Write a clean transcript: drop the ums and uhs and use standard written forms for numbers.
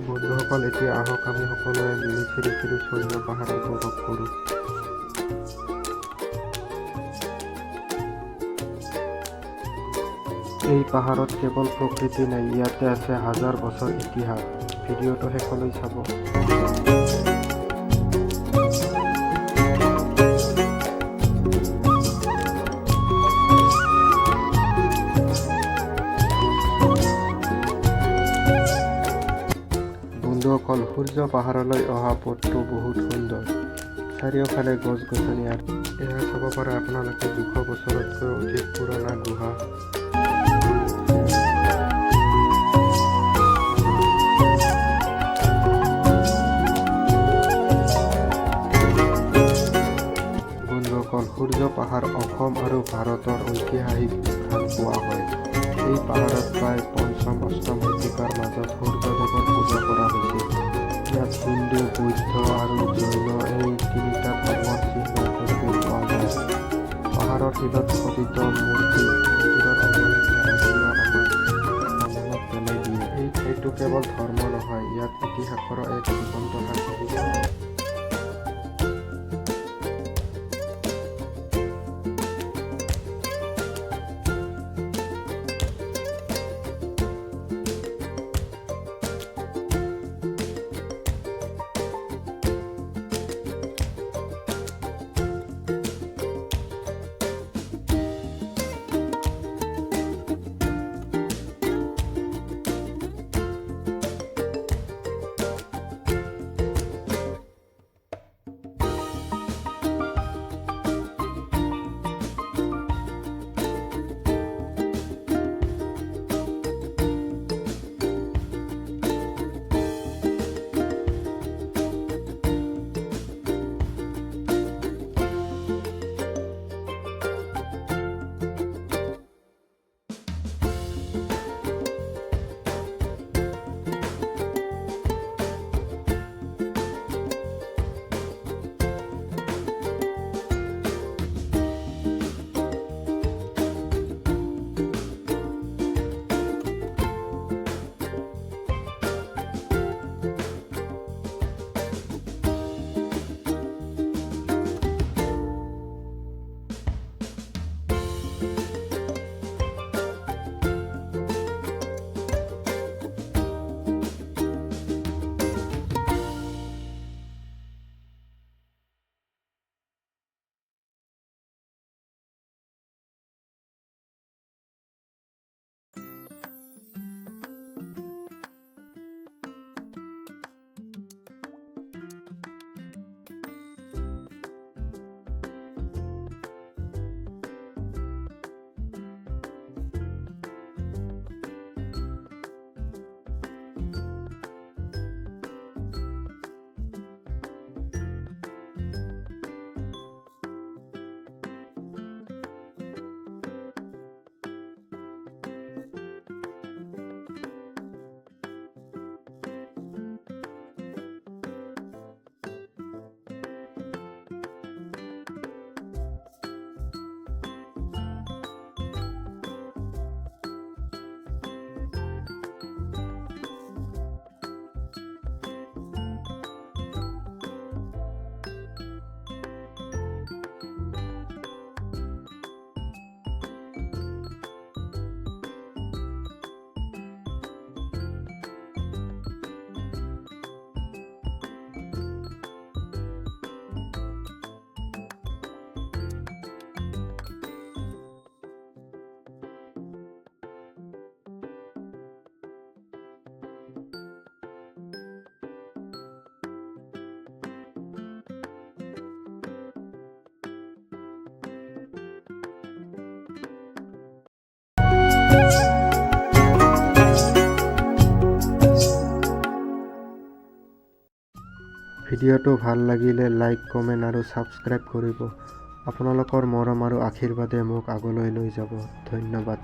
বন্ধুসকল এতিয়া আহক আমি সকলোৱে মিলি চিৰি সূৰ্য পাহাৰ উপভোগ কৰোঁ। এই পাহাৰত কেৱল প্ৰকৃতি নাই, ইয়াতে আছে হাজাৰ বছৰ ইতিহাস। ভিডিঅ'টো শেষলৈ চাব। বন্ধুসকল, সূৰ্য পাহাৰলৈ অহা পথটো বহুত সুন্দৰ। চাৰিওফালে গছ-গছনি আৰু এয়া চাব পাৰে আপোনালোকে 200 বছৰতকৈ অধিক পুৰণা গুহা। বন্ধুসকল, সূৰ্য পাহাৰ অসম আৰু ভাৰতৰ ঐতিহাসিক স্থান কোৱা হয়। এই পাহাৰত প্ৰায় 5ম-8ম শতিকাৰ মাজত সূৰ্যদেৱৰ পূজা কৰা হৈছিল। ইয়াত হিন্দু, বৌদ্ধ আৰু জৈন এই তিনিটা ধৰ্মৰ চিহ্ন দেখিবলৈ পোৱা যায়। পাহাৰৰ শিলত খোদিত মূৰ্তি মন্দিৰৰ অৱশেষে আজিও আমাৰ মনত পেলাই দিয়ে। এই ঠাইটো কেৱল ধৰ্ম নহয়, ইয়াত ইতিহাসৰ এক জীৱন্ত সাক্ষী। ভিডিঅ'টো ভাল লাগিলে লাইক, কমেণ্ট আৰু ছাবস্ক্ৰাইব কৰিব। আপোনালোকৰ মৰম আৰু আশীৰ্বাদে মোক আগলৈ লৈ যাব। ধন্যবাদ।